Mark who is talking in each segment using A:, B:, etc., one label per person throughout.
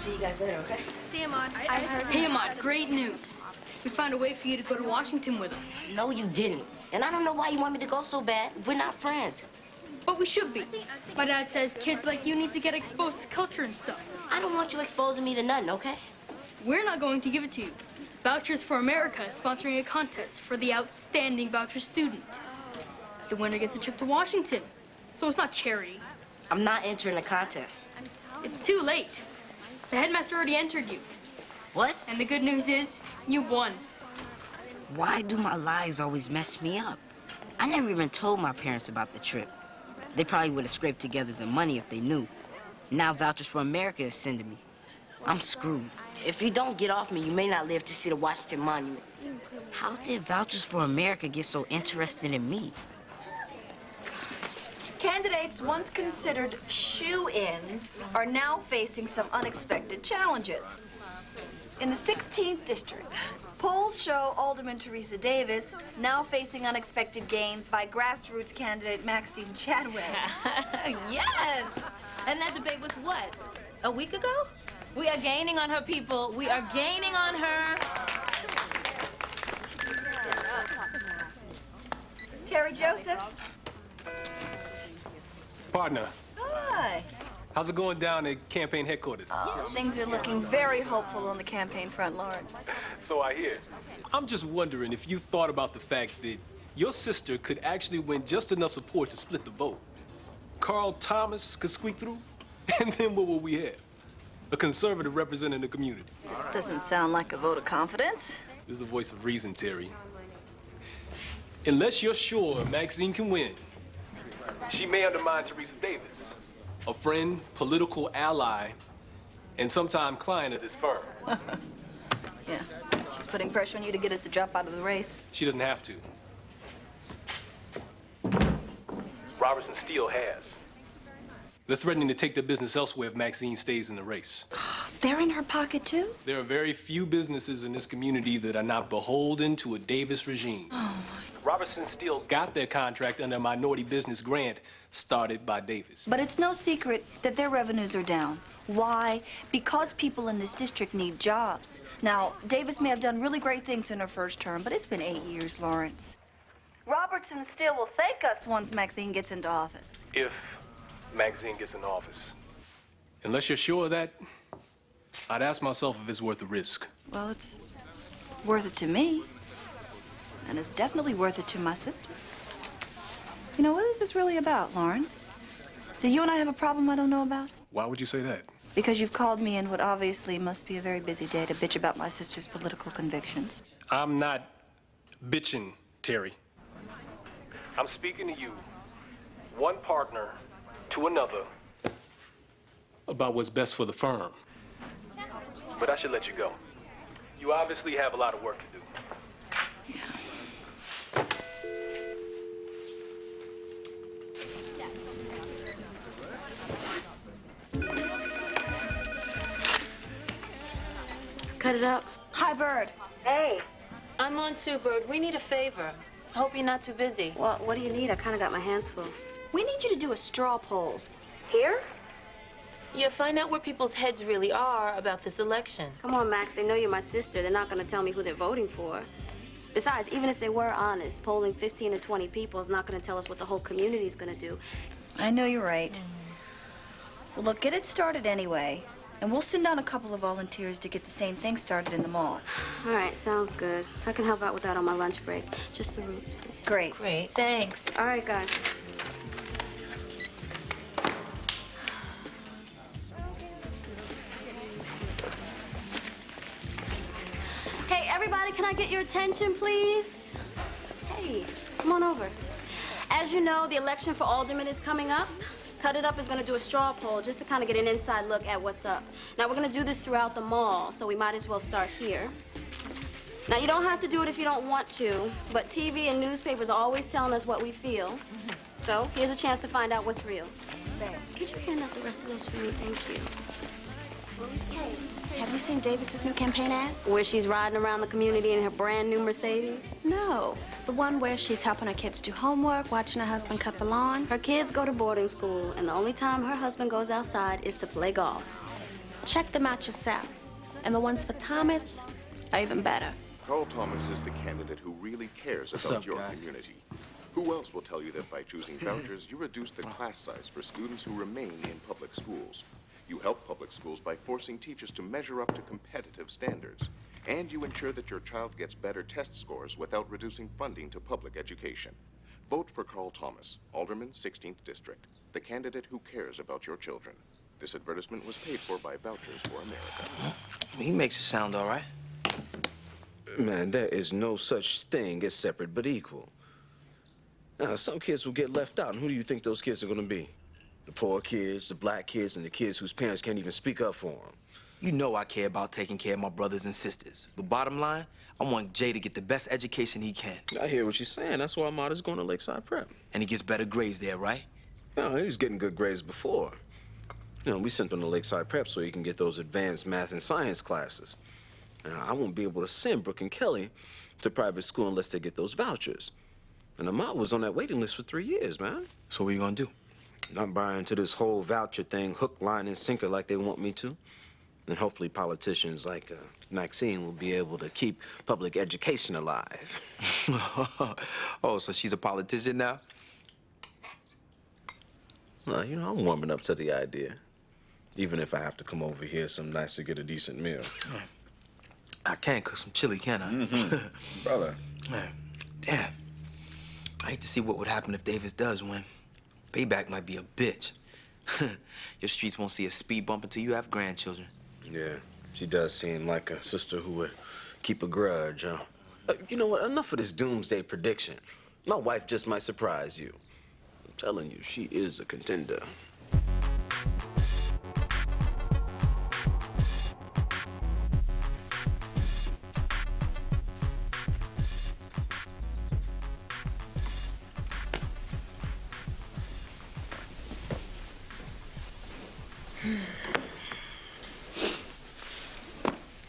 A: see you guys later, okay?
B: See you, Ahmad.
C: Hey, Ahmad, great news. We found a way for you to go to Washington with us.
A: No, you didn't. And I don't know why you want me to go so bad. We're not friends.
C: But we should be. My dad says kids like you need to get exposed to culture and stuff.
A: I don't want you exposing me to nothing, okay?
C: We're not going to give it to you. Vouchers for America is sponsoring a contest for the outstanding voucher student. The winner gets a trip to Washington. So it's not charity.
A: I'm not entering the contest.
C: It's too late. The headmaster already entered you.
A: What?
C: And the good news is, you won.
A: Why do my lies always mess me up? I never even told my parents about the trip. They probably would have scraped together the money if they knew. Now Vouchers for America is sending me. I'm screwed. If you don't get off me, you may not live to see the Washington Monument. How did Vouchers for America get so interested in me?
D: Candidates once considered shoo-ins are now facing some unexpected challenges. In the 16th district, polls show Alderman Teresa Davis now facing unexpected gains by grassroots candidate Maxine Chadwick.
E: Yes! And that debate was what? A week ago? We are gaining on her, people. We are gaining on her.
D: Teri Joseph.
F: Partner,
D: Hi.
F: how's it going down at campaign headquarters?
D: Things are looking very hopeful on the campaign front, Lawrence.
F: So I hear. I'm just wondering if you thought about the fact that your sister could actually win just enough support to split the vote. Carl Thomas could squeak through, and then what will we have? A conservative representing the community.
D: This doesn't sound like a vote of confidence.
F: This is the voice of reason, Terry. Unless you're sure Maxine can win, she may undermine Teresa Davis, a friend, political ally, and sometime client of this firm.
D: Yeah, she's putting pressure on you to get us to drop out of the race.
F: She doesn't have to. Robertson Steele has. They're threatening to take their business elsewhere if Maxine stays in the race.
D: They're in her pocket, too?
F: There are very few businesses in this community that are not beholden to a Davis regime.
D: Oh, my.
F: Robertson Steele got their contract under a minority business grant started by Davis.
D: But it's no secret that their revenues are down. Why? Because people in this district need jobs. Now, Davis may have done really great things in her first term, but it's been 8 years, Lawrence. Robertson Steele will thank us once Maxine gets into office.
F: If Maxine gets in office. Unless you're sure of that, I'd ask myself if it's worth the risk.
D: Well, it's worth it to me. And it's definitely worth it to my sister. You know, what is this really about, Lawrence? Do you and I have a problem I don't know about?
F: Why would you say that?
D: Because you've called me in what obviously must be a very busy day to bitch about my sister's political convictions.
F: I'm not bitching, Terry. I'm speaking to you, one partner to another, about what's best for the firm. But I should let you go. You obviously have a lot of work to do.
D: Yeah.
E: Cut it up.
D: Hi, Bird.
E: Hey. I'm on too, Bird. We need a favor. I hope you're not too busy.
B: Well, what do you need? I kind of got my hands full.
D: We need you to do a straw poll.
E: Here? Yeah, find out where people's heads really are about this election.
B: Come on, Max. They know you're my sister. They're not going to tell me who they're voting for. Besides, even if they were honest, polling 15 to 20 people is not going to tell us what the whole community is going to do.
D: I know you're right. Well, look, get it started anyway. And we'll send down a couple of volunteers to get the same thing started in the mall.
B: All right, sounds good. I can help out with that on my lunch break. Just the roots, please.
D: Great.
E: Great, thanks.
B: All right, guys. Hey, everybody, can I get your attention, please? Hey, come on over. As you know, the election for alderman is coming up. Cut It Up is going to do a straw poll just to kind of get an inside look at what's up. Now, we're going to do this throughout the mall, so we might as well start here. Now, you don't have to do it if you don't want to, but TV and newspapers are always telling us what we feel. So, here's a chance to find out what's real. Could you hand out the rest of those for me? Thank you.
G: Hey, have you seen Davis's new campaign ad?
B: Where she's riding around the community in her brand new Mercedes?
G: No. The one where she's helping her kids do homework, watching her husband cut the lawn.
B: Her kids go to boarding school, and the only time her husband goes outside is to play golf.
G: Check them out yourself. And the ones for Thomas are even better.
H: Carl Thomas is the candidate who really cares about your community. Who else will tell you that by choosing vouchers, you reduce the class size for students who remain in public schools? You help public schools by forcing teachers to measure up to competitive standards. And you ensure that your child gets better test scores without reducing funding to public education. Vote for Carl Thomas, Alderman, 16th District, the candidate who cares about your children. This advertisement was paid for by Vouchers for America.
I: He makes it sound all right.
J: Man, there is no such thing as separate but equal. Now, some kids will get left out, and who do you think those kids are going to be? The poor kids, the black kids, and the kids whose parents can't even speak up for them.
I: You know I care about taking care of my brothers and sisters. But bottom line, I want Jay to get the best education he can.
J: I hear what you're saying. That's why Ahmad is going to Lakeside Prep.
I: And he gets better grades there, right?
J: No, he was getting good grades before. You know, we sent him to Lakeside Prep so he can get those advanced math and science classes. Now, I won't be able to send Brooke and Kelly to private school unless they get those vouchers. And Ahmad was on that waiting list for 3 years, man.
I: So what are you going to do?
J: Not buy into this whole voucher thing, hook, line, and sinker like they want me to. And hopefully politicians like Maxine will be able to keep public education alive.
I: Oh, so she's a politician now?
J: Well, you know, I'm warming up to the idea. Even if I have to come over here some nights to get a decent meal.
I: I can't cook some chili, can I?
J: Mm-hmm. Brother.
I: Man, damn. I hate to see what would happen if Davis does win. Payback might be a bitch. Your streets won't see a speed bump until you have grandchildren.
J: Yeah, she does seem like a sister who would keep a grudge, huh? You know what? Enough of this doomsday prediction. My wife just might surprise you. I'm telling you, she is a contender.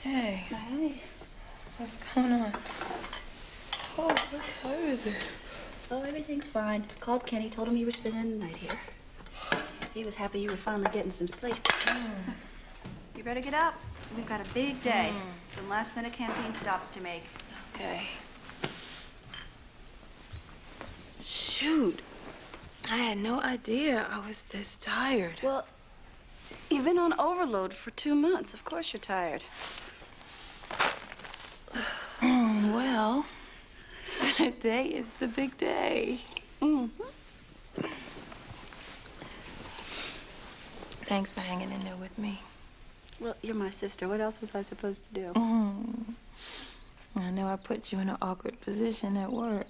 E: Hey. Hey. What's going on? Oh, what time is it?
D: Oh, everything's fine. Called Kenny, told him you were spending the night here. He was happy you were finally getting some sleep. You better get up. We've got a big day. Some last-minute campaign stops to make.
E: Okay.
G: Shoot. I had no idea I was this tired.
D: Well, you've been on overload for 2 months. Of course you're tired.
G: Well, today is the big day. Thanks for hanging in there with me.
D: Well, you're my sister. What else was I supposed to do?
G: I know I put you in an awkward position at work.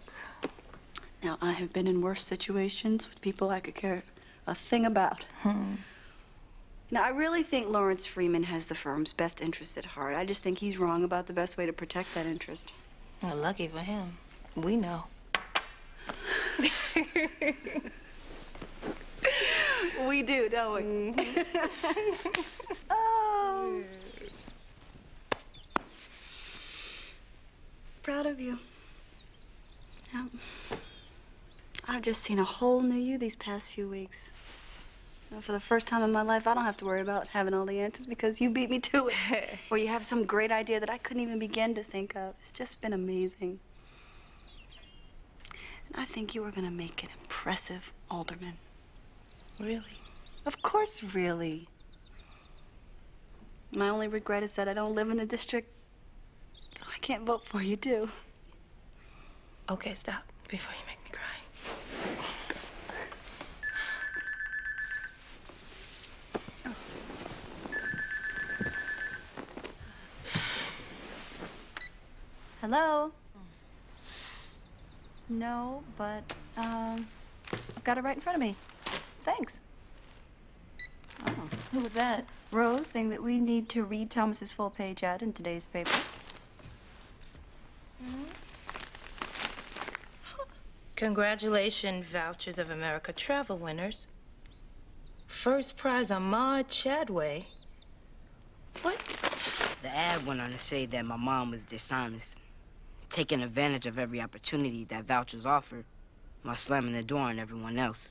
D: Now, I have been in worse situations with people I could care a thing about. Now, I really think Lawrence Freeman has the firm's best interest at heart. I just think he's wrong about the best way to protect that interest.
G: Well, lucky for him. We know.
D: We do, don't we? Oh. Proud of you. Yep. I've just seen a whole new you these past few weeks. For the first time in my life, I don't have to worry about having all the answers because you beat me to it. Or you have some great idea that I couldn't even begin to think of. It's just been amazing. And I think you are going to make an impressive alderman.
G: Really?
D: Of course, really. My only regret is that I don't live in the district, so I can't vote for you, too.
G: Okay, stop before you make me cry.
D: Hello? No, but, I've got it right in front of me. Thanks. Oh.
G: Who was that?
D: Rose saying that we need to read Thomas's full-page ad in today's paper.
E: Congratulations, Vouchers of America travel winners. First prize, Ahmad Chadway.
A: What? The ad went on to say that my mom was dishonest, taking advantage of every opportunity that Vouchers offered while slamming the door on everyone else.